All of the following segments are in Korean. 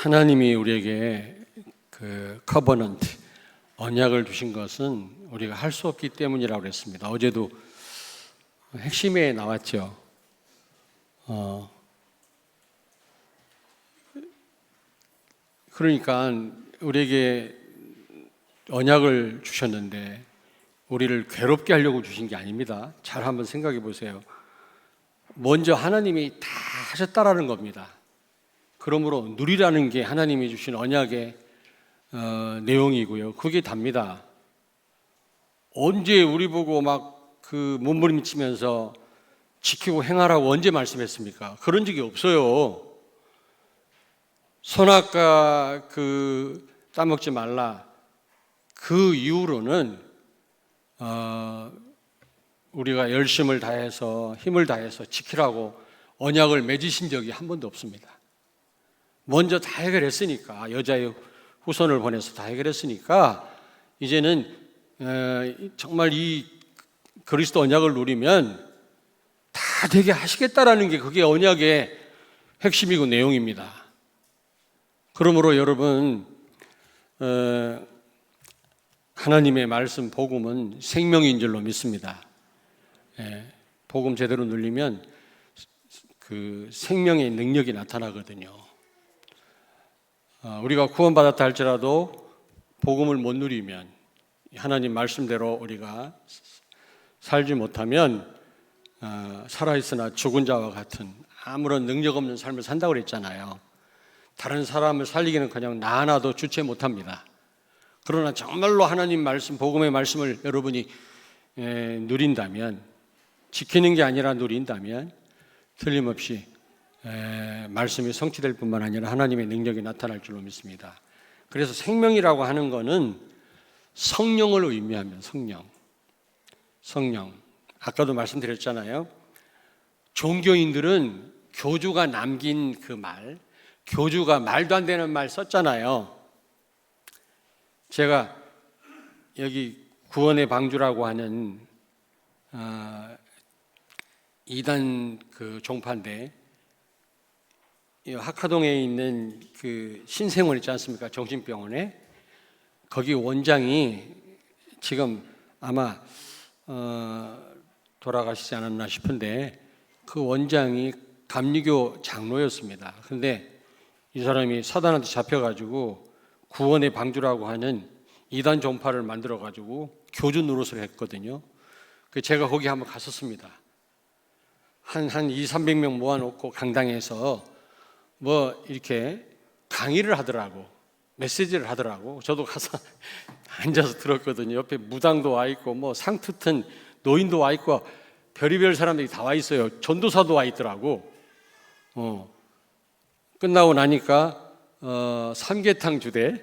하나님이 우리에게 그 커버넌트, 언약을 주신 것은 우리가 할 수 없기 때문이라고 그랬습니다. 어제도 핵심에 나왔죠. 그러니까 우리에게 언약을 주셨는데 우리를 괴롭게 하려고 주신 게 아닙니다. 잘 한번 생각해 보세요. 먼저 하나님이 다 하셨다라는 겁니다. 그러므로 누리라는 게 하나님이 주신 언약의 내용이고요. 그게 답니다. 언제 우리 보고 막 그 몸부림치면서 지키고 행하라고 언제 말씀했습니까? 그런 적이 없어요. 선악과 따먹지 말라. 그 이후로는 우리가 열심을 다해서 힘을 다해서 지키라고 언약을 맺으신 적이 한 번도 없습니다. 먼저 다 해결했으니까, 여자의 후손을 보내서 다 해결했으니까 이제는 정말 이 그리스도 언약을 누리면 다 되게 하시겠다라는 게 그게 언약의 핵심이고 내용입니다. 그러므로 여러분, 하나님의 말씀 복음은 생명인 줄로 믿습니다. 복음 제대로 누리면 그 생명의 능력이 나타나거든요. 우리가 구원받았다 할지라도 복음을 못 누리면, 하나님 말씀대로 우리가 살지 못하면 살아있으나 죽은 자와 같은 아무런 능력 없는 삶을 산다고 그랬잖아요. 다른 사람을 살리기는 그냥 나 하나도 주체 못합니다. 그러나 정말로 하나님 말씀, 복음의 말씀을 여러분이 누린다면, 지키는 게 아니라 누린다면 틀림없이 말씀이 성취될 뿐만 아니라 하나님의 능력이 나타날 줄로 믿습니다. 그래서 생명이라고 하는 것은 성령을 의미하면 성령. 아까도 말씀드렸잖아요. 종교인들은 교주가 남긴 그 말, 교주가 말도 안 되는 말 썼잖아요. 제가 여기 구원의 방주라고 하는 이단 그 종파인데, 학화동에 있는 그 신생원 있지 않습니까? 정신병원에. 거기 원장이 지금 아마 돌아가시지 않았나 싶은데, 그 원장이 감리교 장로였습니다. 그런데 이 사람이 사단한테 잡혀가지고 구원의 방주라고 하는 이단 종파를 만들어가지고 교주 노릇을 했거든요. 제가 거기 한번 갔었습니다. 한 200-300명 모아놓고 강당에서 뭐 이렇게 강의를 하더라고, 메시지를 하더라고. 저도 가서 앉아서 들었거든요. 옆에 무당도 와 있고 뭐 상투튼 노인도 와 있고 별의별 사람들이 다 와 있어요. 전도사도 와 있더라고. 끝나고 나니까 삼계탕 주대,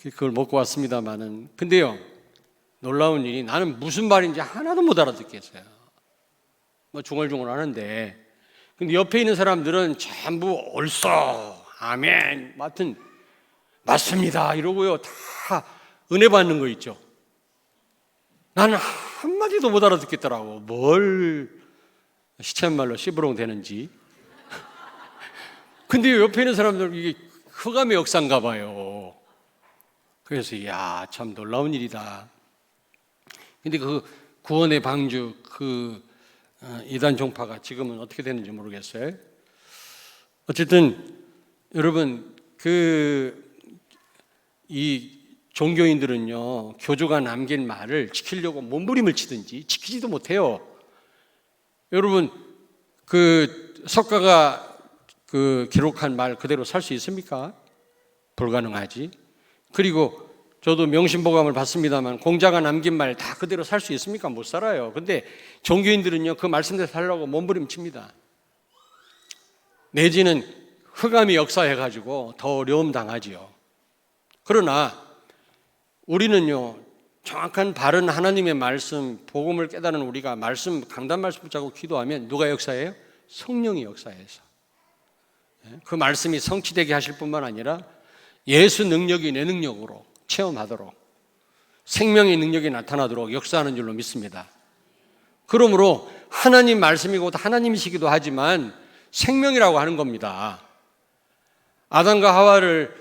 그걸 먹고 왔습니다만은, 근데요, 놀라운 일이, 나는 무슨 말인지 하나도 못 알아듣겠어요. 뭐 중얼중얼 하는데, 근데 옆에 있는 사람들은 전부 옳소, 아멘, 맡은 맞습니다 이러고요, 다 은혜 받는 거 있죠. 나는 한마디도 못 알아듣겠더라고. 뭘 시쳇말로 시부롱 되는지. 근데 옆에 있는 사람들 이게 흑암의 역사인가 봐요. 그래서 이야, 참 놀라운 일이다. 근데 그 구원의 방주, 이단 종파가 지금은 어떻게 되는지 모르겠어요. 어쨌든 여러분, 이 종교인들은요, 교주가 남긴 말을 지키려고 몸부림을 치든지 지키지도 못해요. 여러분, 석가가 기록한 말 그대로 살 수 있습니까? 불가능하지. 그리고 저도 명심보감을 받습니다만, 공자가 남긴 말 다 그대로 살 수 있습니까? 못 살아요. 근데 종교인들은요, 그 말씀대로 살려고 몸부림칩니다. 내지는 흑암이 역사해가지고 더 어려움 당하지요. 그러나 우리는요, 정확한 바른 하나님의 말씀, 복음을 깨달은 우리가 강단 말씀 붙잡고 기도하면 누가 역사해요? 성령이 역사해서 그 말씀이 성취되게 하실 뿐만 아니라 예수 능력이 내 능력으로 체험하도록, 생명의 능력이 나타나도록 역사하는 줄로 믿습니다. 그러므로 하나님 말씀이고 하나님이시기도 하지만 생명이라고 하는 겁니다. 아담과 하와를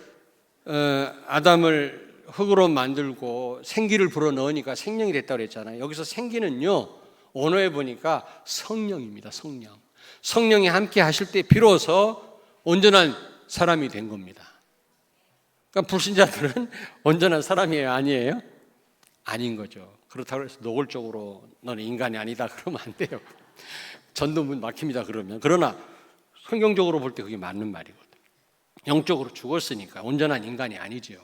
아담을 흙으로 만들고 생기를 불어넣으니까 생명이 됐다고 그랬잖아요. 여기서 생기는요, 언어에 보니까 성령입니다. 성령. 성령이 함께 하실 때 비로소 온전한 사람이 된 겁니다. 그러니까 불신자들은 온전한 사람이에요? 아니에요? 아닌 거죠. 그렇다고 해서 노골적으로 너는 인간이 아니다 그러면 안 돼요. 전도문 막힙니다 그러면. 그러나 성경적으로 볼 때 그게 맞는 말이거든요. 영적으로 죽었으니까 온전한 인간이 아니죠.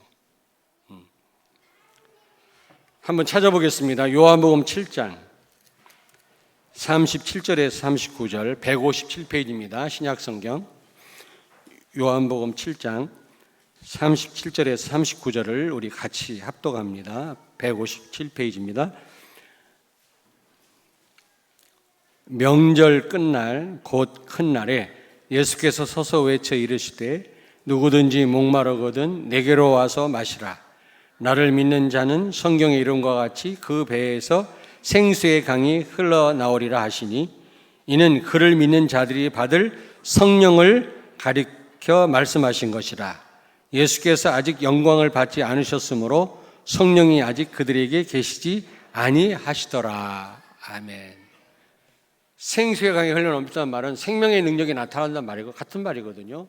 한번 찾아보겠습니다. 요한복음 7장 37절에서 39절 157페이지입니다. 신약성경 요한복음 7장 37절에서 39절을 우리 같이 합독합니다. 157페이지입니다. 명절 끝날 곧 큰 날에 예수께서 서서 외쳐 이르시되 누구든지 목마르거든 내게로 와서 마시라. 나를 믿는 자는 성경의 이름과 같이 그 배에서 생수의 강이 흘러나오리라 하시니 이는 그를 믿는 자들이 받을 성령을 가리켜 말씀하신 것이라. 예수께서 아직 영광을 받지 않으셨으므로 성령이 아직 그들에게 계시지 아니하시더라. 아멘. 생수의 강이 흘러넘친다는 말은 생명의 능력이 나타난다는 말이고 같은 말이거든요.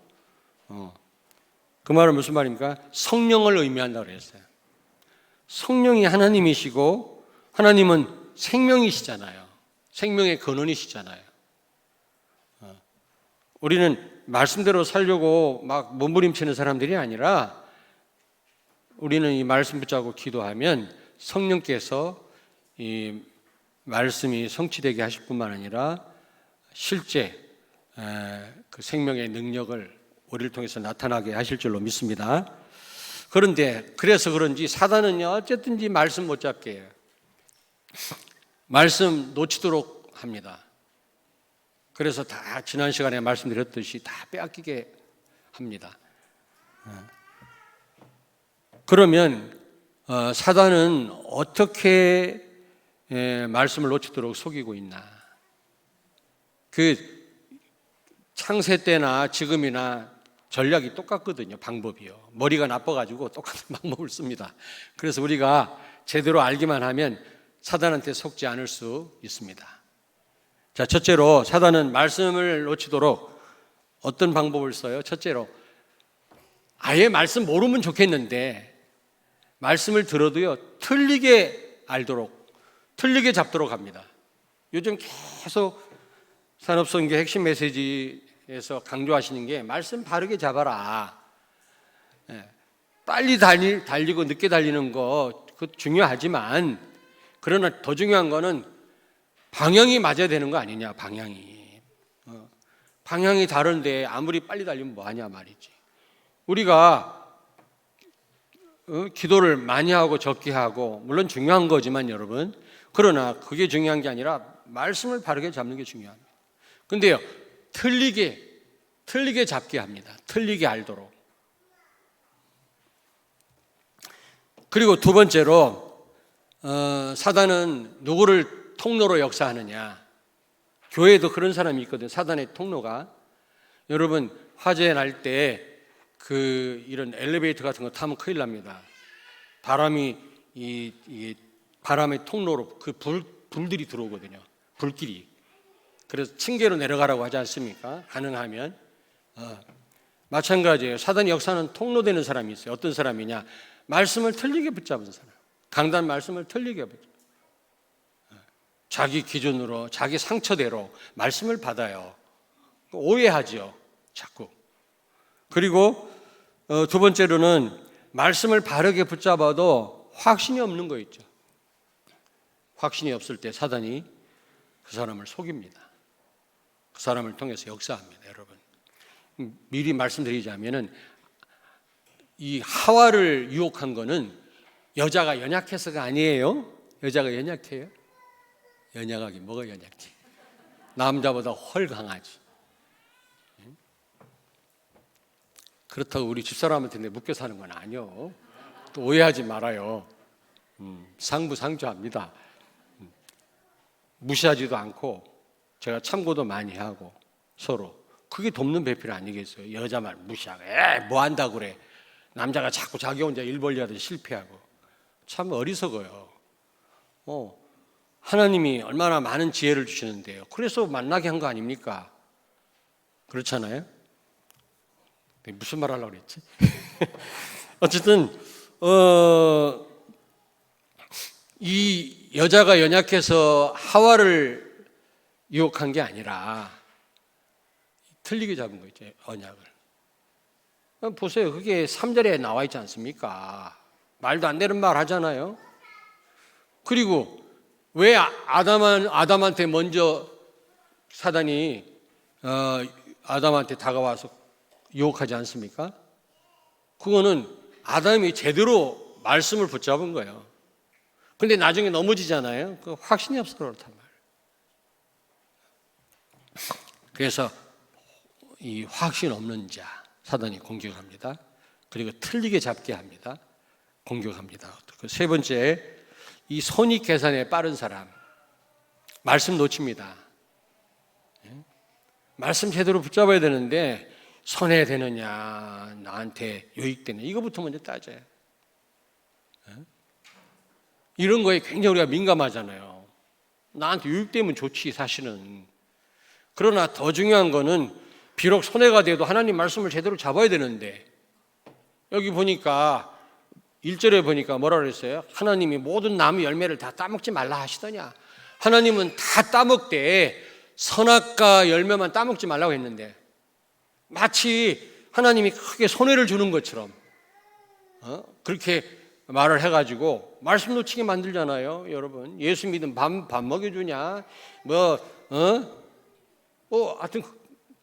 그 말은 무슨 말입니까? 성령을 의미한다고 그랬어요. 성령이 하나님이시고 하나님은 생명이시잖아요. 생명의 근원이시잖아요. 우리는 말씀대로 살려고 막 몸부림치는 사람들이 아니라 우리는 이 말씀 붙잡고 기도하면 성령께서 이 말씀이 성취되게 하실 뿐만 아니라 실제 그 생명의 능력을 우리를 통해서 나타나게 하실 줄로 믿습니다. 그런데 그래서 그런지 사단은요 어쨌든지 말씀 못 잡게 해요. 말씀 놓치도록 합니다. 그래서 다 지난 시간에 말씀드렸듯이 다 빼앗기게 합니다. 그러면 사단은 어떻게 말씀을 놓치도록 속이고 있나? 그 창세 때나 지금이나 전략이 똑같거든요. 방법이요. 머리가 나빠가지고 똑같은 방법을 씁니다. 그래서 우리가 제대로 알기만 하면 사단한테 속지 않을 수 있습니다. 자, 첫째로 사단은 말씀을 놓치도록 어떤 방법을 써요? 첫째로 아예 말씀 모르면 좋겠는데 말씀을 들어도요 틀리게 알도록 틀리게 잡도록 합니다. 요즘 계속 산업선교 핵심 메시지에서 강조하시는 게 말씀 바르게 잡아라. 빨리 달리고 늦게 달리는 거 그것도 중요하지만 그러나 더 중요한 거는 방향이 맞아야 되는 거 아니냐. 방향이 다른데 아무리 빨리 달리면 뭐하냐 말이지. 우리가 기도를 많이 하고 적게 하고 물론 중요한 거지만 여러분, 그러나 그게 중요한 게 아니라 말씀을 바르게 잡는 게 중요합니다. 근데요 틀리게 잡게 합니다. 틀리게 알도록. 그리고 두 번째로 사단은 누구를 통로로 역사하느냐. 교회에도 그런 사람이 있거든요. 사단의 통로가. 여러분 화재 날 때 이런 엘리베이터 같은 거 타면 큰일 납니다. 바람이 이 바람의 통로로 그 불들이 들어오거든요. 불길이. 그래서 층계로 내려가라고 하지 않습니까? 가능하면. 마찬가지예요. 사단의 역사는 통로되는 사람이 있어요. 어떤 사람이냐? 말씀을 틀리게 붙잡은 사람. 강단 말씀을 틀리게 붙잡은. 자기 기준으로 자기 상처대로 말씀을 받아요. 오해하죠. 자꾸. 그리고 두 번째로는 말씀을 바르게 붙잡아도 확신이 없는 거 있죠. 확신이 없을 때 사단이 그 사람을 속입니다. 그 사람을 통해서 역사합니다. 여러분 미리 말씀드리자면은 이 하와를 유혹한 거는 여자가 연약해서가 아니에요. 여자가 연약해요? 연약하긴 뭐가 연약해? 남자보다 훨 강하지. 그렇다고 우리 집사람한테 내 묶여 사는 건 아니요. 또 오해하지 말아요. 상부상조합니다. 무시하지도 않고 제가 참고도 많이 하고 서로 그게 돕는 배필 아니겠어요? 여자 말 무시하고 뭐 한다고 그래. 남자가 자꾸 자기 혼자 일 벌려하듯이 실패하고. 참 어리석어요. 하나님이 얼마나 많은 지혜를 주시는데요. 그래서 만나게 한 거 아닙니까? 그렇잖아요? 무슨 말 하려고 그랬지? 어쨌든 이 여자가 연약해서 하와를 유혹한 게 아니라 틀리게 잡은 거 있죠. 언약을. 보세요. 그게 3절에 나와 있지 않습니까? 말도 안 되는 말 하잖아요. 그리고 왜 아담한테 먼저 사단이 아담한테 다가와서 유혹하지 않습니까? 그거는 아담이 제대로 말씀을 붙잡은 거예요. 근데 나중에 넘어지잖아요. 그 확신이 없어서 그렇단 말이에요. 그래서 이 확신 없는 자 사단이 공격합니다. 그리고 틀리게 잡게 합니다. 공격합니다. 세 번째, 이 손익 계산에 빠른 사람, 말씀 놓칩니다. 말씀 제대로 붙잡아야 되는데 손해되느냐, 나한테 유익되느냐, 이거부터 먼저 따져요. 이런 거에 굉장히 우리가 민감하잖아요. 나한테 유익되면 좋지 사실은. 그러나 더 중요한 거는 비록 손해가 돼도 하나님 말씀을 제대로 잡아야 되는데, 여기 보니까 1절에 보니까 뭐라 그랬어요? 하나님이 모든 나무 열매를 다 따먹지 말라 하시더냐. 하나님은 다 따먹되 선악과 열매만 따먹지 말라고 했는데, 마치 하나님이 크게 손해를 주는 것처럼 그렇게 말을 해가지고 말씀 놓치게 만들잖아요. 여러분, 예수 믿으면 밥 먹여주냐, 하여튼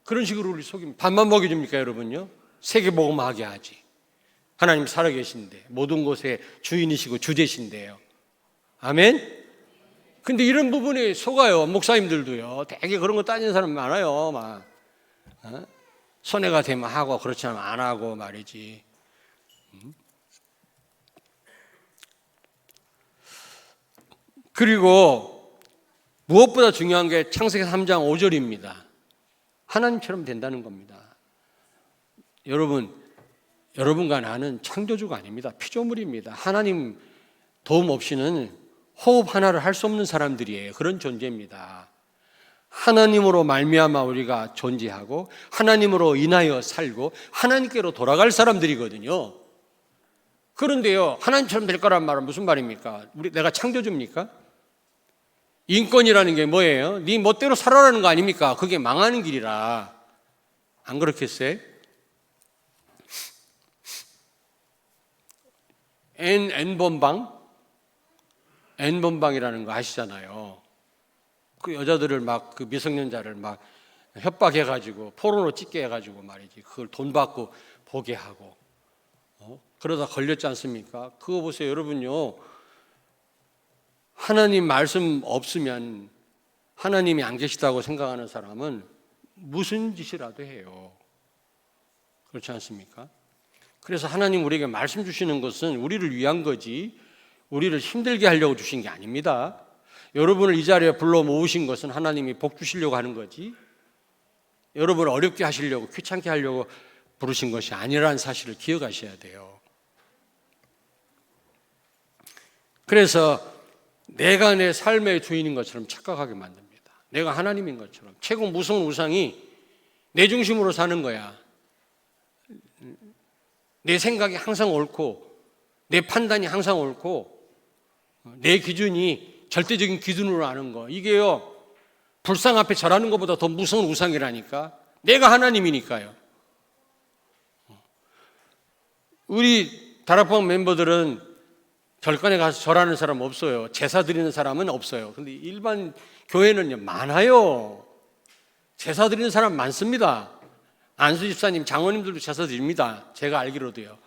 그런 식으로 우리 속이면 밥만 먹여줍니까 여러분요? 세계복음하게 하지. 하나님 살아계신데 모든 곳에 주인이시고 주제신데요. 아멘? 근데 이런 부분에 속아요. 목사님들도요. 되게 그런 거 따지는 사람 많아요. 막 손해가 되면 하고 그렇지 않으면 안 하고 말이지. 그리고 무엇보다 중요한 게 창세기 3장 5절입니다. 하나님처럼 된다는 겁니다. 여러분과 나는 창조주가 아닙니다. 피조물입니다. 하나님 도움 없이는 호흡 하나를 할 수 없는 사람들이에요. 그런 존재입니다. 하나님으로 말미암아 우리가 존재하고 하나님으로 인하여 살고 하나님께로 돌아갈 사람들이거든요. 그런데요, 하나님처럼 될 거란 말은 무슨 말입니까? 내가 창조주입니까? 인권이라는 게 뭐예요? 네 멋대로 살아라는 거 아닙니까? 그게 망하는 길이라. 안 그렇겠어요? N번방이라는 거 아시잖아요. 그 여자들을 막 그 미성년자를 막 협박해가지고 포르노 찍게 해가지고 말이지. 그걸 돈 받고 보게 하고 그러다 걸렸지 않습니까? 그거 보세요, 여러분요. 하나님 말씀 없으면 하나님이 안 계시다고 생각하는 사람은 무슨 짓이라도 해요. 그렇지 않습니까? 그래서 하나님 우리에게 말씀 주시는 것은 우리를 위한 거지 우리를 힘들게 하려고 주신 게 아닙니다. 여러분을 이 자리에 불러 모으신 것은 하나님이 복 주시려고 하는 거지 여러분을 어렵게 하시려고 귀찮게 하려고 부르신 것이 아니라는 사실을 기억하셔야 돼요. 그래서 내가 내 삶의 주인인 것처럼 착각하게 만듭니다. 내가 하나님인 것처럼. 최고 무서운 우상이 내 중심으로 사는 거야. 내 생각이 항상 옳고 내 판단이 항상 옳고 내 기준이 절대적인 기준으로 아는 거. 이게요, 불상 앞에 절하는 것보다 더 무서운 우상이라니까. 내가 하나님이니까요. 우리 다락방 멤버들은 절간에 가서 절하는 사람 없어요. 제사 드리는 사람은 없어요. 근데 일반 교회는 많아요. 제사 드리는 사람 많습니다. 안수 집사님, 장로님들도 제사 드립니다. 제가 알기로도요.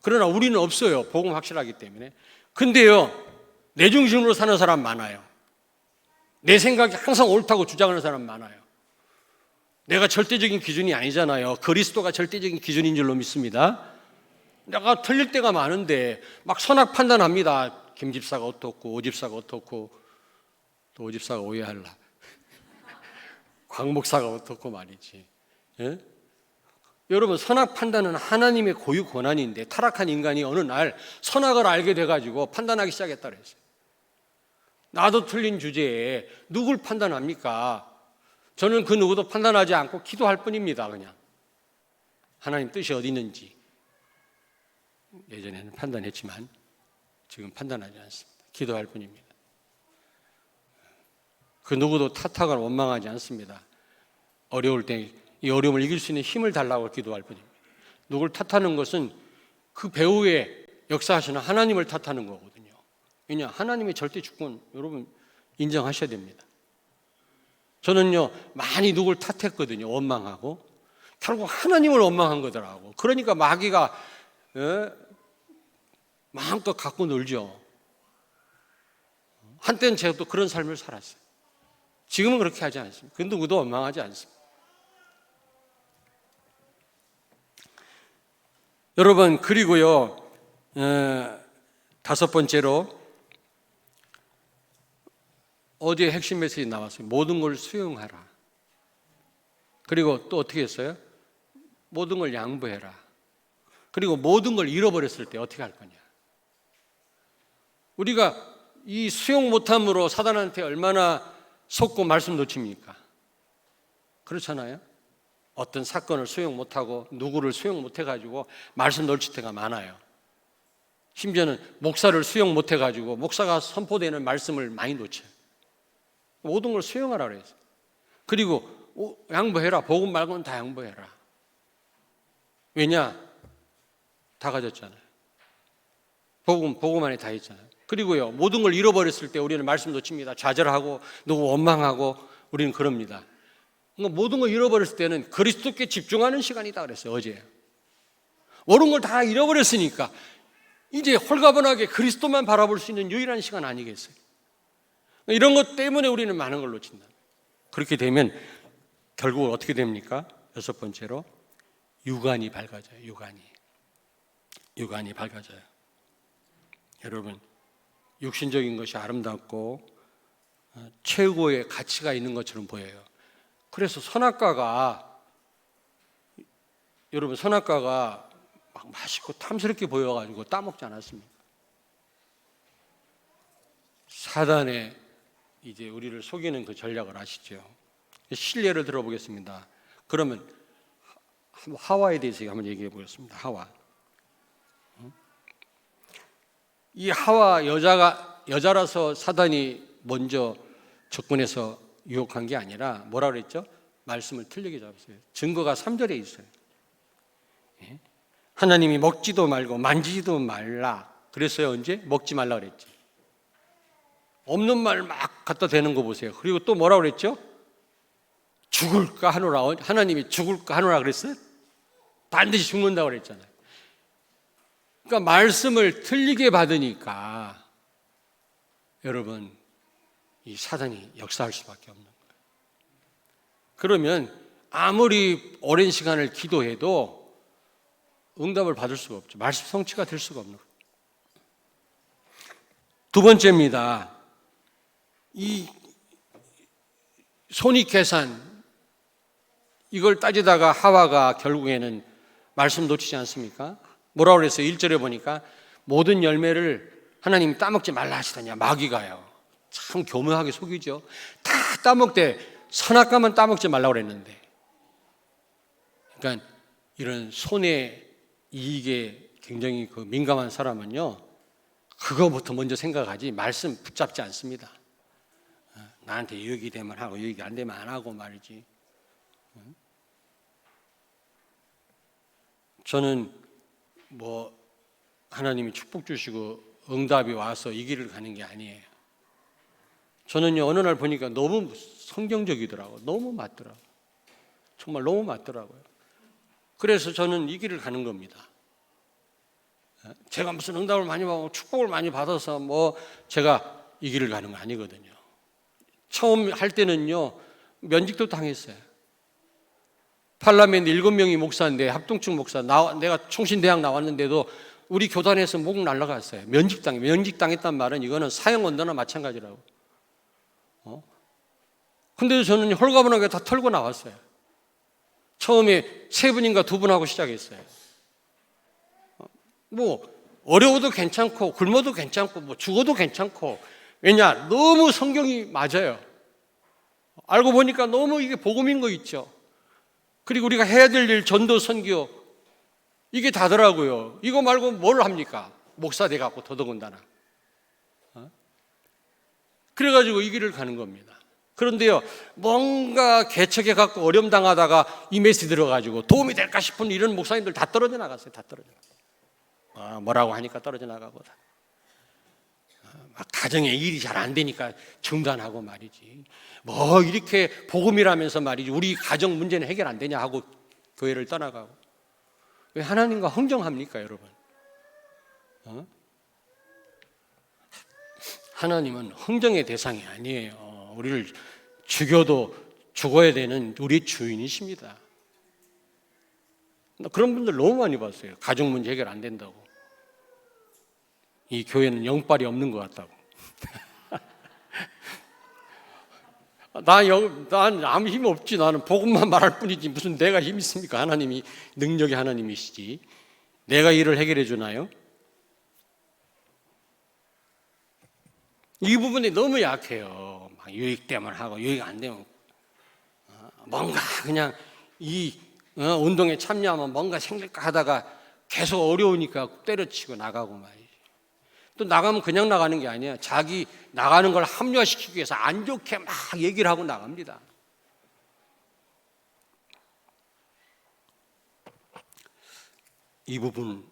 그러나 우리는 없어요. 복음 확실하기 때문에. 근데요, 내 중심으로 사는 사람 많아요. 내 생각이 항상 옳다고 주장하는 사람 많아요. 내가 절대적인 기준이 아니잖아요. 그리스도가 절대적인 기준인 줄로 믿습니다. 내가 틀릴 때가 많은데 막 선악 판단합니다. 김 집사가 어떻고 오 집사가 어떻고 또 오 집사가 오해할라. 광 목사가 어떻고 말이지. 예? 여러분, 선악 판단은 하나님의 고유 권한인데 타락한 인간이 어느 날 선악을 알게 돼가지고 판단하기 시작했다 그랬어요. 나도 틀린 주제에 누굴 판단합니까? 저는 그 누구도 판단하지 않고 기도할 뿐입니다. 그냥 하나님 뜻이 어디 있는지 예전에는 판단했지만 지금 판단하지 않습니다. 기도할 뿐입니다. 그 누구도 탓하거나 원망하지 않습니다. 어려울 때 이 어려움을 이길 수 있는 힘을 달라고 기도할 뿐입니다. 누굴 탓하는 것은 그 배후에 역사하시는 하나님을 탓하는 거거든요. 왜냐? 하나님의 절대 주권 여러분 인정하셔야 됩니다. 저는요 많이 누굴 탓했거든요. 원망하고 결국 하나님을 원망한 거더라고. 그러니까 마귀가 마음껏 갖고 놀죠. 한때는 제가 또 그런 삶을 살았어요. 지금은 그렇게 하지 않습니다. 그 누구도 원망하지 않습니다. 여러분, 그리고요 5번째로 어제 핵심 메시지 나왔어요. 모든 걸 수용하라. 그리고 또 어떻게 했어요? 모든 걸 양보해라. 그리고 모든 걸 잃어버렸을 때 어떻게 할 거냐. 우리가 이 수용 못함으로 사단한테 얼마나 속고 말씀 놓칩니까? 그렇잖아요. 어떤 사건을 수용 못하고 누구를 수용 못해가지고 말씀 놓칠 때가 많아요. 심지어는 목사를 수용 못해가지고 목사가 선포되는 말씀을 많이 놓쳐요. 모든 걸 수용하라 그랬어요. 그리고 양보해라. 복음 말고는 다 양보해라. 왜냐? 다 가졌잖아요. 복음 안에 다 있잖아요. 그리고요 모든 걸 잃어버렸을 때 우리는 말씀 놓칩니다. 좌절하고 누구 원망하고 우리는 그럽니다. 그러니까 모든 걸 잃어버렸을 때는 그리스도께 집중하는 시간이다 그랬어요. 어제 모든 걸 다 잃어버렸으니까 이제 홀가분하게 그리스도만 바라볼 수 있는 유일한 시간 아니겠어요? 이런 것 때문에 우리는 많은 걸 놓친다. 그렇게 되면 결국은 어떻게 됩니까? 6번째로 육안이 밝아져요. 육안이 밝아져요. 여러분, 육신적인 것이 아름답고 최고의 가치가 있는 것처럼 보여요. 그래서 여러분 선악과가 막 맛있고 탐스럽게 보여가지고 따먹지 않았습니까? 사단의 이제 우리를 속이는 그 전략을 아시죠? 실례를 들어보겠습니다. 그러면 하와에 대해서 한번 얘기해 보겠습니다. 하와. 이 하와 여자라서 사단이 먼저 접근해서 유혹한 게 아니라 뭐라 그랬죠? 말씀을 틀리게 잡았어요. 증거가 3절에 있어요. 하나님이 먹지도 말고 만지지도 말라. 그랬어요. 언제? 먹지 말라 그랬지. 없는 말 막 갖다 대는 거 보세요. 그리고 또 뭐라 그랬죠? 죽을까 하노라. 하나님이 죽을까 하노라 그랬어요? 반드시 죽는다고 그랬잖아요. 그러니까 말씀을 틀리게 받으니까 여러분 이 사단이 역사할 수밖에 없는 거예요. 그러면 아무리 오랜 시간을 기도해도 응답을 받을 수가 없죠. 말씀 성취가 될 수가 없는 거예요. 두 번째입니다. 이 손익계산 이걸 따지다가 하와가 결국에는 말씀 놓치지 않습니까? 뭐라고 그랬어요? 1절에 보니까 모든 열매를 하나님이 따먹지 말라 하시더냐. 마귀가요. 참 교묘하게 속이죠. 다 따먹되 선악과만 따먹지 말라고 그랬는데. 그러니까 이런 손해 이익에 굉장히 그 민감한 사람은요. 그거부터 먼저 생각하지 말씀 붙잡지 않습니다. 나한테 유익이 되면 하고 유익이 안 되면 안 하고 말이지. 저는 뭐 하나님이 축복 주시고 응답이 와서 이 길을 가는 게 아니에요. 저는요 어느 날 보니까 너무 성경적이더라고요. 너무 맞더라고요. 정말 너무 맞더라고요. 그래서 저는 이 길을 가는 겁니다. 제가 무슨 응답을 많이 받고 축복을 많이 받아서 뭐 제가 이 길을 가는 거 아니거든요. 처음 할 때는요 면직도 당했어요. 팔라멘트 7명이 목사인데 합동층 목사 내가 총신대학 나왔는데도 우리 교단에서 목 날라갔어요. 면직당했단 말은 이거는 사형언도나 마찬가지라고. 근데도 저는 홀가분하게 다 털고 나왔어요. 처음에 세 분인가 두 분하고 시작했어요. 뭐 어려워도 괜찮고 굶어도 괜찮고 뭐 죽어도 괜찮고, 왜냐? 너무 성경이 맞아요. 알고 보니까 너무 이게 복음인 거 있죠. 그리고 우리가 해야 될 일, 전도, 선교, 이게 다더라고요. 이거 말고 뭘 합니까? 목사 돼갖고 더더군다나. 그래가지고 이 길을 가는 겁니다. 그런데요, 뭔가 개척해갖고 어려움 당하다가 이 메시지 들어가지고 도움이 될까 싶은 이런 목사님들 다 떨어져 나갔어요. 다 떨어져 나갔어요. 뭐라고 하니까 떨어져 나가고 다. 막 가정에 일이 잘 안 되니까 중단하고 말이지. 뭐 이렇게 복음이라면서 말이지 우리 가정 문제는 해결 안 되냐 하고 교회를 떠나가고. 왜 하나님과 흥정합니까, 여러분? 하나님은 흥정의 대상이 아니에요. 우리를 죽여도 죽어야 되는 우리 주인이십니다. 그런 분들 너무 많이 봤어요. 가정 문제 해결 안 된다고. 이 교회는 영빨이 없는 것 같다고. 난 아무 힘 없지. 나는 복음만 말할 뿐이지 무슨 내가 힘 있습니까? 하나님이 능력의 하나님이시지. 내가 일을 해결해 주나요? 이 부분이 너무 약해요. 막 유익 되면 하고 유익 안 되면 뭔가 그냥 이 운동에 참여하면 뭔가 생길까 하다가 계속 어려우니까 때려치고 나가고 말이지. 또 나가면 그냥 나가는 게 아니야. 자기 나가는 걸 합리화시키기 위해서 안 좋게 막 얘기를 하고 나갑니다. 이 부분,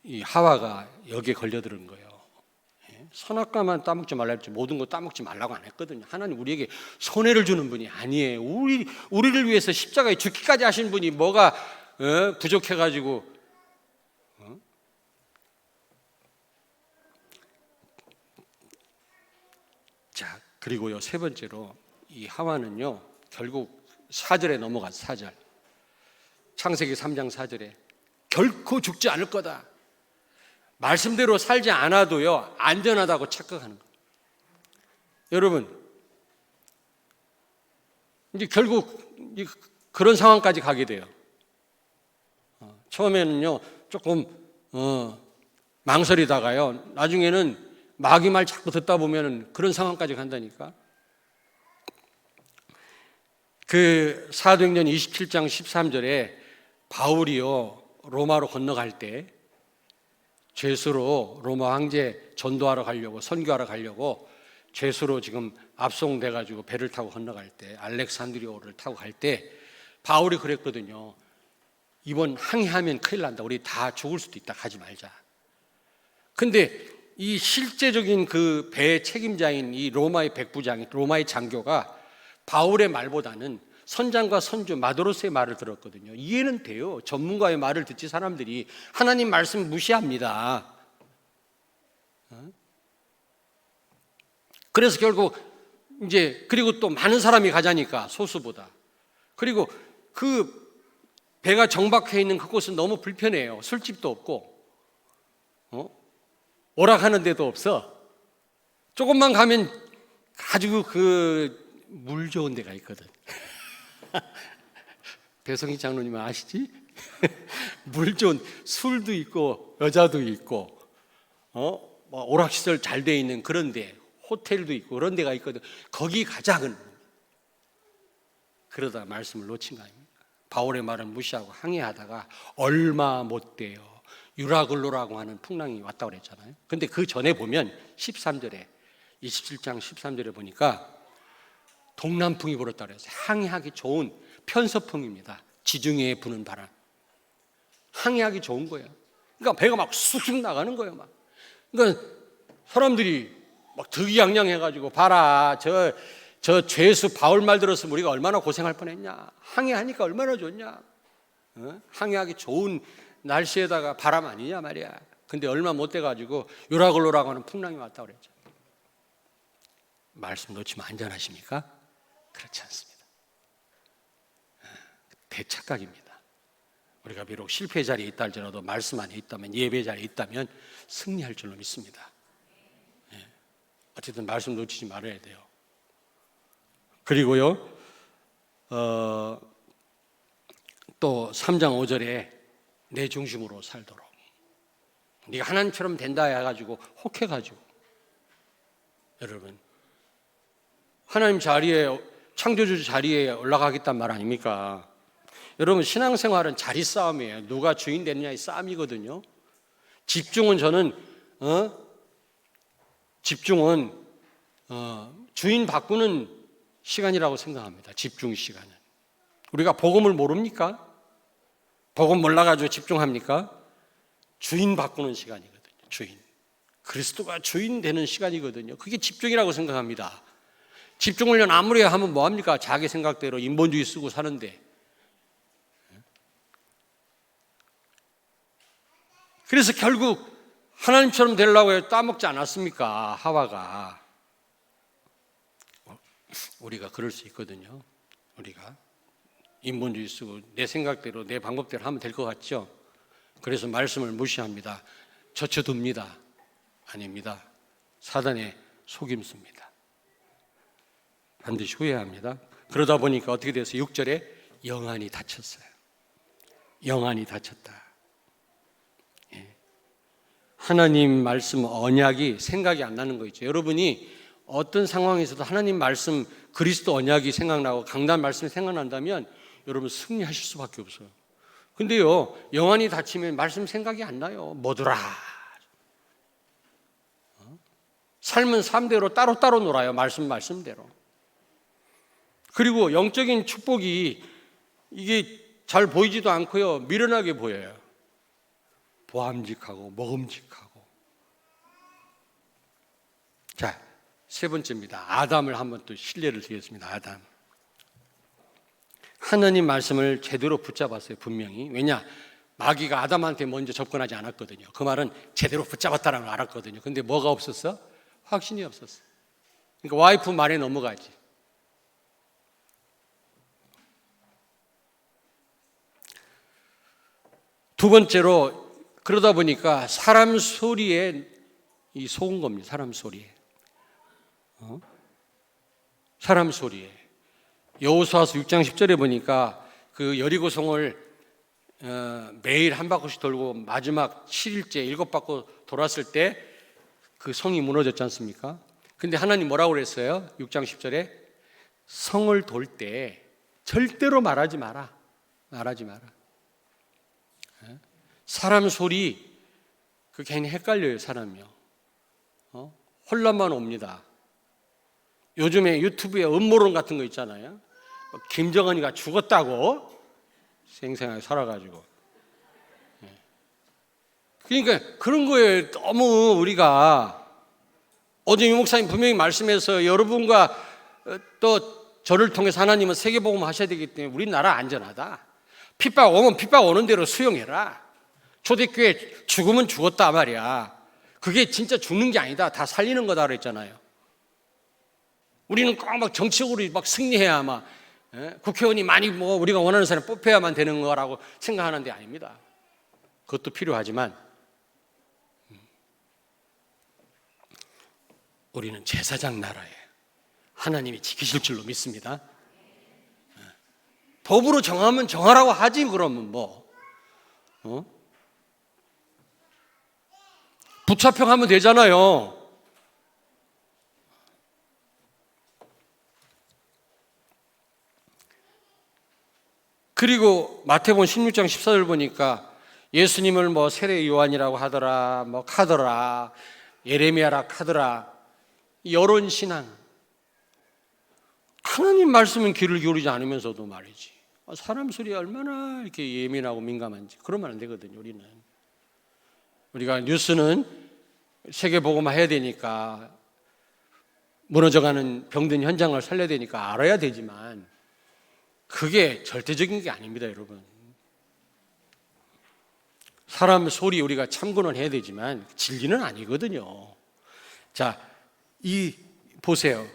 이 하와가 여기에 걸려들은 거예요. 선악과만 따먹지 말라 했지 모든 거 따먹지 말라고 안 했거든요. 하나님 우리에게 손해를 주는 분이 아니에요. 우리를 위해서 십자가에 죽기까지 하신 분이 뭐가 부족해가지고 자, 그리고요, 세 번째로 이 하와는요 결국 4절에 넘어가서 4절 창세기 3장 4절에 결코 죽지 않을 거다. 말씀대로 살지 않아도요 안전하다고 착각하는 거예요. 여러분, 이제 결국 그런 상황까지 가게 돼요. 처음에는요 조금 망설이다가요 나중에는 마귀 말 자꾸 듣다 보면 그런 상황까지 간다니까. 그 사도행전 27장 13절에 바울이요 로마로 건너갈 때 죄수로 로마 황제 전도하러 가려고 선교하러 가려고 죄수로 지금 압송돼 가지고 배를 타고 건너갈 때 알렉산드리아를 타고 갈 때 바울이 그랬거든요. 이번 항해하면 큰일 난다. 우리 다 죽을 수도 있다. 가지 말자. 근데 이 실제적인 그 배의 책임자인 이 로마의 백부장, 로마의 장교가 바울의 말보다는 선장과 선주 마도로스의 말을 들었거든요. 이해는 돼요. 전문가의 말을 듣지 사람들이 하나님 말씀 무시합니다. 그래서 결국 이제 그리고 또 많은 사람이 가자니까 소수보다. 그리고 그 배가 정박해 있는 그곳은 너무 불편해요. 술집도 없고 오락하는 데도 없어. 조금만 가면 아주 그 물 좋은 데가 있거든. 배성희 장로님은 아시지? 물 좋은 술도 있고 여자도 있고 뭐 오락시설 잘 돼 있는 그런 데, 호텔도 있고 그런 데가 있거든. 거기 가자. 그러다 말씀을 놓친 거 아닙니까? 바울의 말을 무시하고 항해하다가 얼마 못 돼요. 유라글로라고 하는 풍랑이 왔다고 그랬잖아요. 근데 그 전에 보면 13절에 27장 13절에 보니까 동남풍이 불었다고 그랬어요. 항해하기 좋은 편서풍입니다. 지중해에 부는 바람. 항해하기 좋은 거예요. 그러니까 배가 막 쑥쑥 나가는 거예요. 막. 그러니까 사람들이 막 득이양양해가지고 봐라 저 죄수 바울 말 들었으면 우리가 얼마나 고생할 뻔했냐. 항해하니까 얼마나 좋냐. 항해하기 좋은 날씨에다가 바람 아니냐 말이야. 근데 얼마 못 돼가지고 유라글로라고 하는 풍랑이 왔다고 그랬죠. 말씀 놓치면 안전하십니까? 그렇지 않습니다. 대착각입니다. 우리가 비록 실패 자리에 있다 할지라도 말씀 안에 있다면, 예배 자리에 있다면 승리할 줄로 믿습니다. 어쨌든 말씀 놓치지 말아야 돼요. 그리고요 또 3장 5절에 내 중심으로 살도록. 네가 하나님처럼 된다 해가지고 혹해가지고 여러분 하나님 자리에 창조주 자리에 올라가겠단 말 아닙니까? 여러분 신앙생활은 자리 싸움이에요. 누가 주인 되느냐의 싸움이거든요. 집중은 저는 주인 바꾸는 시간이라고 생각합니다. 집중 시간은. 우리가 복음을 모릅니까? 복음 몰라가지고 집중합니까? 주인 바꾸는 시간이거든요. 주인. 그리스도가 주인 되는 시간이거든요. 그게 집중이라고 생각합니다. 집중 훈련 아무리 하면 뭐합니까? 자기 생각대로 인본주의 쓰고 사는데. 그래서 결국 하나님처럼 되려고 따먹지 않았습니까? 하와가. 우리가 그럴 수 있거든요. 우리가 인본주의 쓰고 내 생각대로 내 방법대로 하면 될 것 같죠? 그래서 말씀을 무시합니다. 젖혀둡니다. 아닙니다. 사단의 속임수입니다. 반드시 후회합니다. 그러다 보니까 어떻게 돼서 6절에 영안이 닫혔어요. 영안이 닫혔다. 하나님 말씀 언약이 생각이 안 나는 거 있죠. 여러분이 어떤 상황에서도 하나님 말씀 그리스도 언약이 생각나고 강단 말씀이 생각난다면 여러분 승리하실 수밖에 없어요. 근데요 영안이 닫히면 말씀 생각이 안 나요. 뭐더라. 삶은 삶대로 따로따로 놀아요. 말씀대로. 그리고 영적인 축복이 이게 잘 보이지도 않고요 미련하게 보여요. 보암직하고 먹음직하고. 자, 세 번째입니다. 아담을 한번 또 신뢰를 드리겠습니다. 아담. 하나님 말씀을 제대로 붙잡았어요. 분명히. 왜냐? 마귀가 아담한테 먼저 접근하지 않았거든요. 그 말은 제대로 붙잡았다는 걸 알았거든요. 근데 뭐가 없었어? 확신이 없었어. 그러니까 와이프 말에 넘어가지. 두 번째로 그러다 보니까 사람 소리에 속은 겁니다. 사람 소리에. 사람 소리에. 여호수아서 6장 10절에 보니까 그 여리고성을 매일 한 바퀴씩 돌고 마지막 7일째 7바퀴 돌았을 때 그 성이 무너졌지 않습니까? 근데 하나님 뭐라고 그랬어요? 6장 10절에 성을 돌 때 절대로 말하지 마라. 말하지 마라. 사람 소리 그 괜히 헷갈려요. 사람이요. 혼란만 옵니다. 요즘에 유튜브에 음모론 같은 거 있잖아요. 김정은이가 죽었다고 생생하게 살아가지고. 그러니까 그런 거에 너무 우리가 어제 유 목사님 분명히 말씀해서 여러분과 또 저를 통해서 하나님은 세계복음 하셔야 되기 때문에 우리나라 안전하다. 핍박 오면 핍박 오는 대로 수용해라. 초대교회 죽으면 죽었다 말이야. 그게 진짜 죽는 게 아니다. 다 살리는 거다 그랬잖아요. 우리는 꼭 막 정치적으로 막 승리해야 막 국회의원이 많이 뭐 우리가 원하는 사람 뽑혀야만 되는 거라고 생각하는 데 아닙니다. 그것도 필요하지만 우리는 제사장 나라에 하나님이 지키실 줄로 믿습니다. 법으로 정하면 정하라고 하지 그러면 뭐 부차평하면 되잖아요. 그리고 마태복음 16장 14절 보니까 예수님을 뭐 세례 요한이라고 하더라, 뭐 카더라, 예레미야라 카더라, 여론 신앙. 하나님 말씀은 귀를 기울이지 않으면서도 말이지. 사람 소리에 얼마나 이렇게 예민하고 민감한지 그러면 안 되거든요. 우리가 뉴스는 세계 복음화 해야 되니까 무너져가는 병든 현장을 살려야 되니까 알아야 되지만 그게 절대적인 게 아닙니다, 여러분. 사람 소리 우리가 참고는 해야 되지만 진리는 아니거든요. 자, 보세요.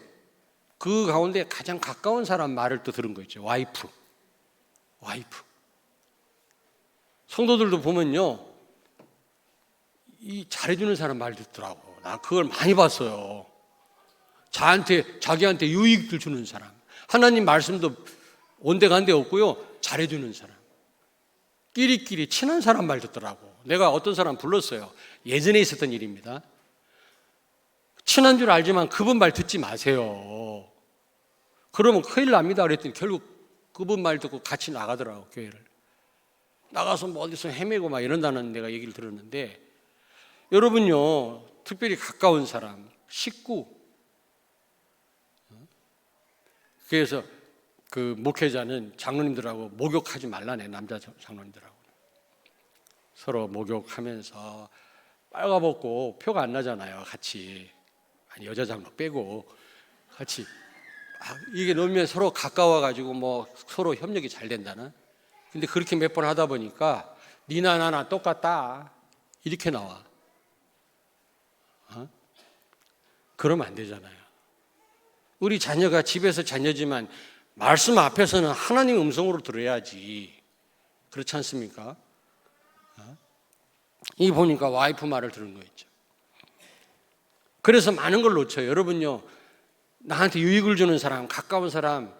그 가운데 가장 가까운 사람 말을 또 들은 거 있죠. 와이프. 성도들도 보면요, 이 잘해주는 사람 말 듣더라고. 나 그걸 많이 봤어요. 자기한테 유익을 주는 사람. 하나님 말씀도 온데간데 없고요, 잘해주는 사람. 끼리끼리 친한 사람 말 듣더라고. 내가 어떤 사람 불렀어요. 예전에 있었던 일입니다. 친한 줄 알지만 그분 말 듣지 마세요. 그러면 큰일 납니다. 그랬더니 결국 그분 말 듣고 같이 나가더라고, 교회를. 나가서 뭐 어디서 헤매고 막 이런다는 내가 얘기를 들었는데, 여러분요, 특별히 가까운 사람, 식구. 그래서 그 목회자는 장로님들하고 목욕하지 말라네, 남자 장로님들하고. 서로 목욕하면서 빨가벗고 표가 안 나잖아요, 같이. 아니, 여자 장로 빼고 같이. 이게 넣으면 서로 가까워가지고 뭐 서로 협력이 잘 된다는. 근데 그렇게 몇 번 하다 보니까 니나 나나 똑같다 이렇게 나와. 그러면 안 되잖아요. 우리 자녀가 집에서 자녀지만 말씀 앞에서는 하나님 음성으로 들어야지. 그렇지 않습니까? 이 보니까 와이프 말을 들은 거 있죠. 그래서 많은 걸 놓쳐요. 여러분요, 나한테 유익을 주는 사람, 가까운 사람,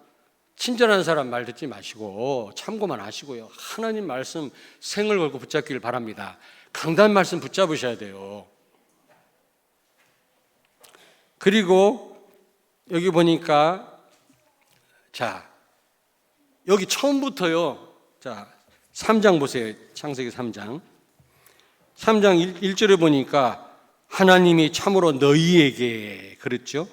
친절한 사람 말 듣지 마시고 참고만 하시고요. 하나님 말씀 생을 걸고 붙잡기를 바랍니다. 강단 말씀 붙잡으셔야 돼요. 그리고 여기 보니까 자, 여기 처음부터요. 자, 3장 보세요. 창세기 3장. 3장 1절에 보니까 하나님이 참으로 너희에게 그랬죠.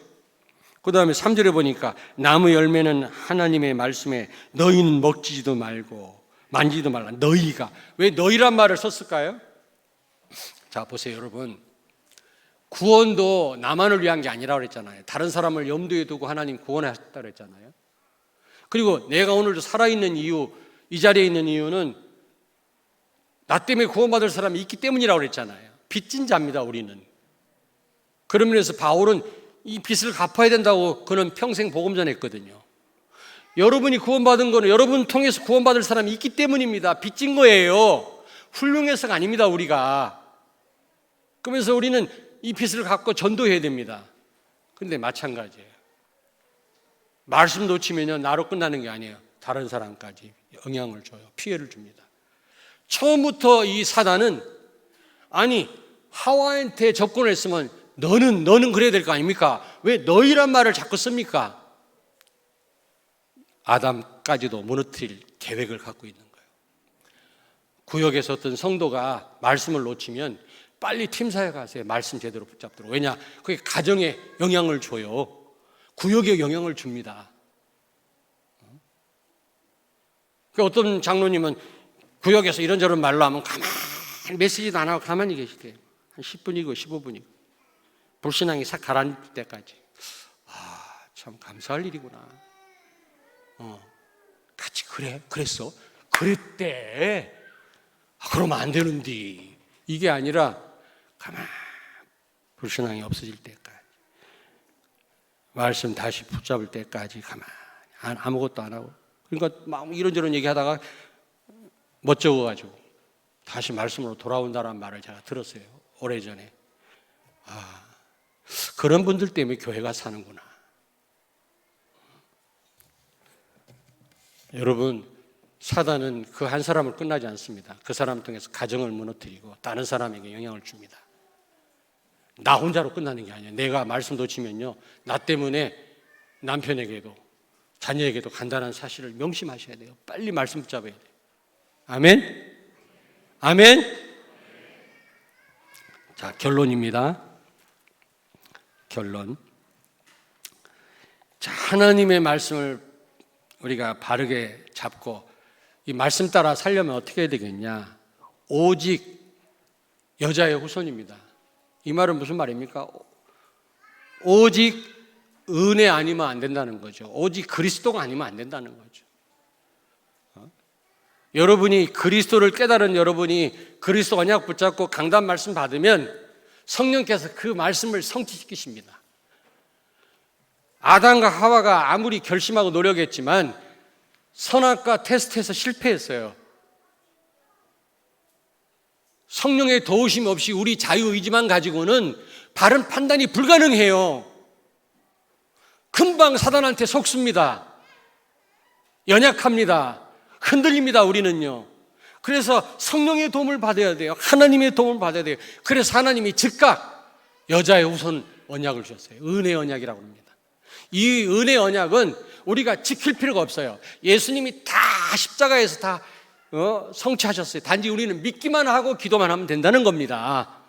그 다음에 3절에 보니까 나무 열매는 하나님의 말씀에 너희는 먹지도 말고 만지도 말라. 너희가. 왜 너희란 말을 썼을까요? 자, 보세요, 여러분. 구원도 나만을 위한 게 아니라고 그랬잖아요. 다른 사람을 염두에 두고 하나님 구원하셨다고 그랬잖아요. 그리고 내가 오늘도 살아있는 이유, 이 자리에 있는 이유는 나 때문에 구원받을 사람이 있기 때문이라고 그랬잖아요. 빚진 자입니다, 우리는. 그런 면에서 바울은 이 빚을 갚아야 된다고 그는 평생 복음 전했거든요. 여러분이 구원받은 거는 여러분 통해서 구원받을 사람이 있기 때문입니다. 빚진 거예요. 훌륭해서가 아닙니다, 우리가. 그러면서 우리는 이 빚을 갚고 전도해야 됩니다. 그런데 마찬가지예요. 말씀 놓치면요, 나로 끝나는 게 아니에요. 다른 사람까지 영향을 줘요. 피해를 줍니다. 처음부터 이 사단은 아니 하와한테 접근을 했으면 너는 그래야 될 거 아닙니까? 왜 너희란 말을 자꾸 씁니까? 아담까지도 무너뜨릴 계획을 갖고 있는 거예요. 구역에서 어떤 성도가 말씀을 놓치면 빨리 팀사에 가세요. 말씀 제대로 붙잡도록. 왜냐? 그게 가정에 영향을 줘요. 구역에 영향을 줍니다. 어떤 장로님은 구역에서 이런저런 말로 하면 가만히 메시지도 안 하고 가만히 계시대요. 한 10분이고 15분이고 불신앙이 싹 가라앉을 때까지. 참 감사할 일이구나. 같이 그랬어? 그랬대. 그러면 안 되는데. 이게 아니라 가만 불신앙이 없어질 때까지, 말씀 다시 붙잡을 때까지 가만히 아무것도 안 하고. 그러니까 막 이런저런 얘기하다가 멋쩍어가지고 다시 말씀으로 돌아온다는 말을 제가 들었어요, 오래전에. 그런 분들 때문에 교회가 사는구나. 여러분, 사단은 그 한 사람을 끝나지 않습니다. 그 사람 통해서 가정을 무너뜨리고 다른 사람에게 영향을 줍니다. 나 혼자로 끝나는 게 아니에요. 내가 말씀 놓치면요, 나 때문에 남편에게도 자녀에게도 간단한 사실을 명심하셔야 돼요. 빨리 말씀 붙잡아야 돼요. 아멘? 아멘? 자, 결론입니다. 결론. 자, 하나님의 말씀을 우리가 바르게 잡고 이 말씀 따라 살려면 어떻게 해야 되겠냐? 오직 여자의 후손입니다. 이 말은 무슨 말입니까? 오직 은혜 아니면 안 된다는 거죠. 오직 그리스도가 아니면 안 된다는 거죠. 여러분이 그리스도를 깨달은 여러분이 그리스도 언약 붙잡고 강단 말씀 받으면 성령께서 그 말씀을 성취시키십니다. 아담과 하와가 아무리 결심하고 노력했지만 선악과 테스트에서 실패했어요. 성령의 도우심 없이 우리 자유의지만 가지고는 바른 판단이 불가능해요. 금방 사단한테 속습니다. 연약합니다. 흔들립니다, 우리는요. 그래서 성령의 도움을 받아야 돼요. 하나님의 도움을 받아야 돼요. 그래서 하나님이 즉각 여자의 우선 언약을 주셨어요. 은혜 언약이라고 합니다. 이 은혜 언약은 우리가 지킬 필요가 없어요. 예수님이 다 십자가에서 다 성취하셨어요. 단지 우리는 믿기만 하고 기도만 하면 된다는 겁니다.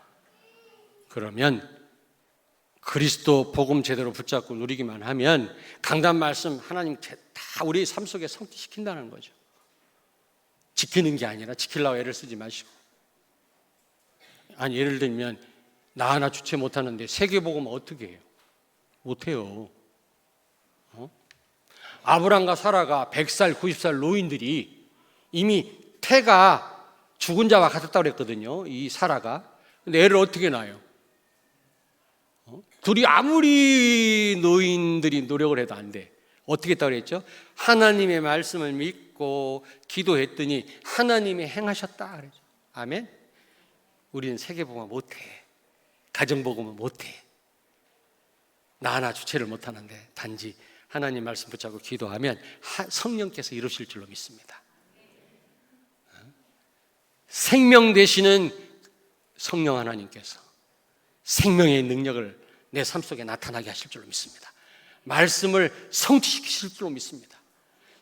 그러면 그리스도 복음 제대로 붙잡고 누리기만 하면 강단 말씀 하나님 다 우리 삶 속에 성취시킨다는 거죠. 지키는 게 아니라 지키려고 애를 쓰지 마시고. 아니, 예를 들면 나 하나 주체 못하는데 세계복음은 어떻게 해요? 못해요. 아브람과 사라가 100살, 90살 노인들이 이미 태가 죽은 자와 같았다고 그랬거든요. 이 사라가. 근데 애를 어떻게 낳아요? 둘이 아무리 노인들이 노력을 해도 안 돼. 어떻게 했다고 그랬죠? 하나님의 말씀을 믿고 기도했더니 하나님이 행하셨다 그랬죠. 아멘. 우리는 세계복음은 못해. 가정복음은 못해. 나 하나 주체를 못하는데 단지 하나님 말씀 붙잡고 기도하면 성령께서 이루실 줄로 믿습니다. 생명 되시는 성령 하나님께서 생명의 능력을 내 삶 속에 나타나게 하실 줄로 믿습니다. 말씀을 성취시키실 줄로 믿습니다.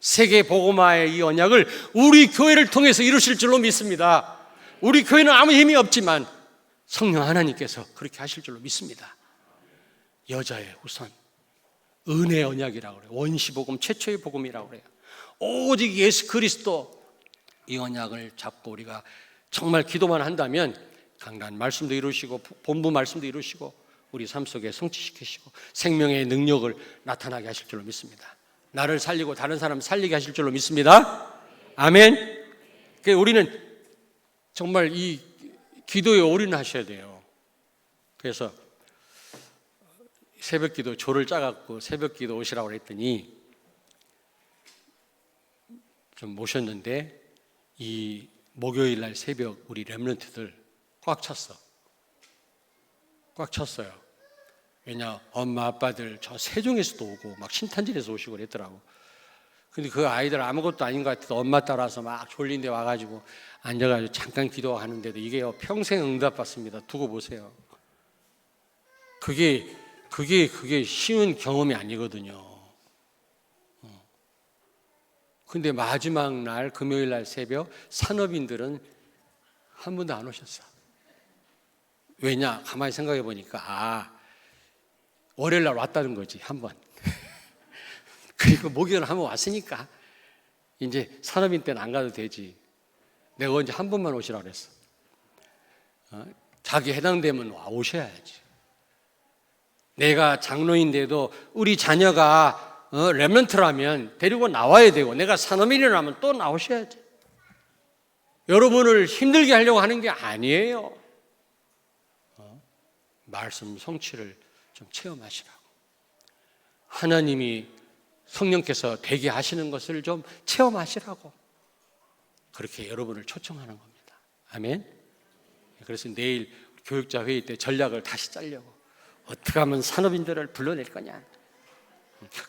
세계 복음화의 이 언약을 우리 교회를 통해서 이루실 줄로 믿습니다. 우리 교회는 아무 힘이 없지만 성령 하나님께서 그렇게 하실 줄로 믿습니다. 여자의 우선 은혜 언약이라고 그래요. 원시복음 최초의 복음이라고 그래요. 오직 예수 그리스도 이 언약을 잡고 우리가 정말 기도만 한다면 강단 말씀도 이루시고 본부 말씀도 이루시고 우리 삶 속에 성취시키시고 생명의 능력을 나타나게 하실 줄로 믿습니다. 나를 살리고 다른 사람 살리게 하실 줄로 믿습니다. 아멘. 그러니까 우리는 정말 이 기도에 올인하셔야 돼요. 그래서 새벽기도 조를 짜갖고 새벽기도 오시라고 했더니 좀 모셨는데 이 목요일 날 새벽 우리 렘넌트들 꽉 찼어요. 왜냐, 엄마 아빠들 저 세종에서도 오고 막 신탄진에서 오시고 그랬더라고. 근데 그 아이들 아무것도 아닌 것 같아서 엄마 따라서 막 졸린데 와가지고 앉아가지고 잠깐 기도하는데도 이게요 평생 응답받습니다. 두고 보세요. 그게 쉬운 경험이 아니거든요. 근데 마지막 날 금요일 날 새벽 산업인들은 한 번도 안 오셨어. 왜냐? 가만히 생각해 보니까 월요일 날 왔다는 거지 한 번. 그리고 목요일 한 번 왔으니까 이제 산업인 때는 안 가도 되지. 내가 언제 한 번만 오시라고 그랬어. 자기 해당되면 오셔야지. 내가 장로인데도 우리 자녀가 렘넌트라면 데리고 나와야 되고 내가 산업인이라면 또 나오셔야지. 여러분을 힘들게 하려고 하는 게 아니에요. 말씀 성취를 좀 체험하시라고. 하나님이 성령께서 되게 하시는 것을 좀 체험하시라고 그렇게 여러분을 초청하는 겁니다. 아멘. 그래서 내일 교육자 회의 때 전략을 다시 짜려고 어떻게 하면 산업인들을 불러낼 거냐.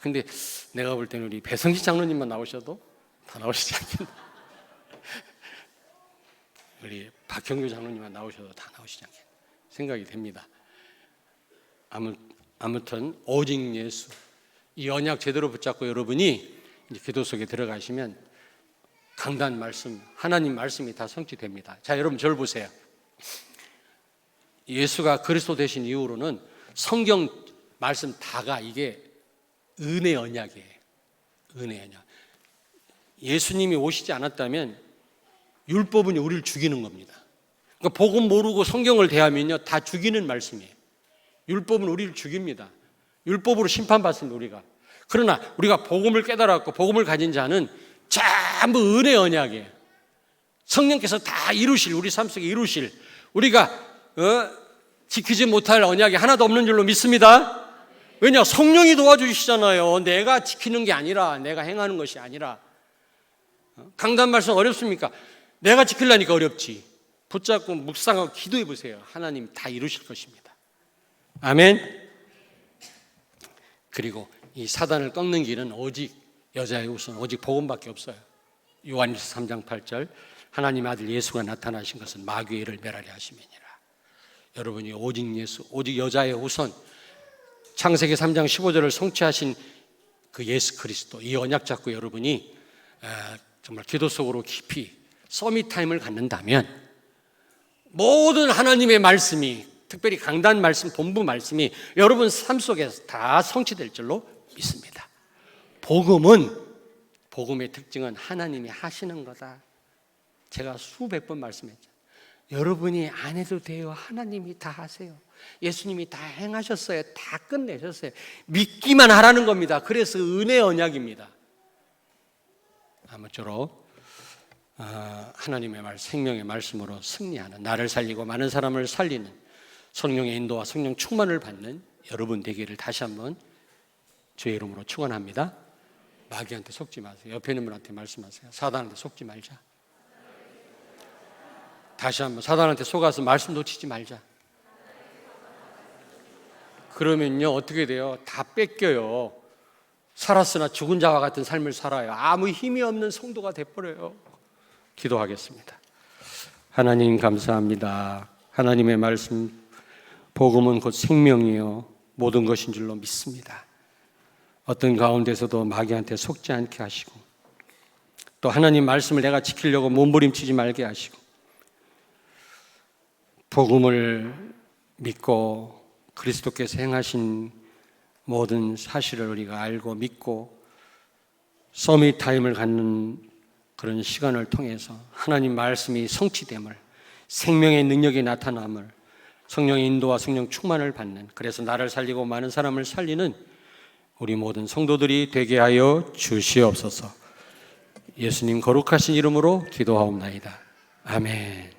근데 내가 볼 때는 우리 배성기 장로님만 나오셔도 다 나오시지 않겠나. 우리 박형규 장로님만 나오셔도 다 나오시지 않겠나 생각이 됩니다. 아무튼 오직 예수 이 언약 제대로 붙잡고 여러분이 이제 기도 속에 들어가시면 강단 말씀 하나님 말씀이 다 성취됩니다. 자, 여러분 저를 보세요. 예수가 그리스도 되신 이후로는 성경 말씀 다가 이게 은혜 언약이에요. 은혜 언약. 예수님이 오시지 않았다면 율법은 우리를 죽이는 겁니다. 그러니까 복음 모르고 성경을 대하면요 다 죽이는 말씀이에요. 율법은 우리를 죽입니다. 율법으로 심판받습니다. 우리가. 그러나 우리가 복음을 깨달았고 복음을 가진 자는 전부 은혜 언약이에요. 성령께서 다 이루실 우리 삶 속에 이루실 우리가 지키지 못할 언약이 하나도 없는 줄로 믿습니다. 왜냐? 성령이 도와주시잖아요. 내가 지키는 게 아니라 내가 행하는 것이 아니라. 강단 말씀 어렵습니까? 내가 지키려니까 어렵지. 붙잡고 묵상하고 기도해 보세요. 하나님 다 이루실 것입니다. 아멘. 그리고 이 사단을 꺾는 길은 오직 여자의 우선 오직 복음밖에 없어요. 요한일서 3장 8절 하나님의 아들 예수가 나타나신 것은 마귀의 일을 멸하려 하심이니라. 여러분이 오직 예수, 오직 여자의 후손, 창세기 3장 15절을 성취하신 그 예수 그리스도, 이 언약 잡고 여러분이 정말 기도 속으로 깊이 서밋 타임을 갖는다면 모든 하나님의 말씀이, 특별히 강단 말씀, 본부 말씀이 여러분 삶 속에서 다 성취될 줄로 믿습니다. 복음의 특징은 하나님이 하시는 거다. 제가 수백 번 말씀했죠. 여러분이 안 해도 돼요. 하나님이 다 하세요. 예수님이 다 행하셨어요. 다 끝내셨어요. 믿기만 하라는 겁니다. 그래서 은혜 언약입니다. 아무쪼록 하나님의 말, 생명의 말씀으로 승리하는, 나를 살리고 많은 사람을 살리는 성령의 인도와 성령 충만을 받는 여러분 되기를 다시 한번 주의 이름으로 축원합니다. 마귀한테 속지 마세요. 옆에 있는 분한테 말씀하세요. 사단한테 속지 말자. 다시 한번 사단한테 속아서 말씀 놓치지 말자. 그러면요 어떻게 돼요? 다 뺏겨요. 살았으나 죽은 자와 같은 삶을 살아요. 아무 힘이 없는 성도가 돼버려요. 기도하겠습니다. 하나님 감사합니다. 하나님의 말씀, 복음은 곧 생명이요 모든 것인 줄로 믿습니다. 어떤 가운데서도 마귀한테 속지 않게 하시고, 또 하나님 말씀을 내가 지키려고 몸부림치지 말게 하시고, 복음을 믿고 그리스도께서 행하신 모든 사실을 우리가 알고 믿고 서밋 타임을 갖는 그런 시간을 통해서 하나님 말씀이 성취됨을, 생명의 능력이 나타남을, 성령의 인도와 성령 충만을 받는, 그래서 나를 살리고 많은 사람을 살리는 우리 모든 성도들이 되게 하여 주시옵소서. 예수님 거룩하신 이름으로 기도하옵나이다. 아멘.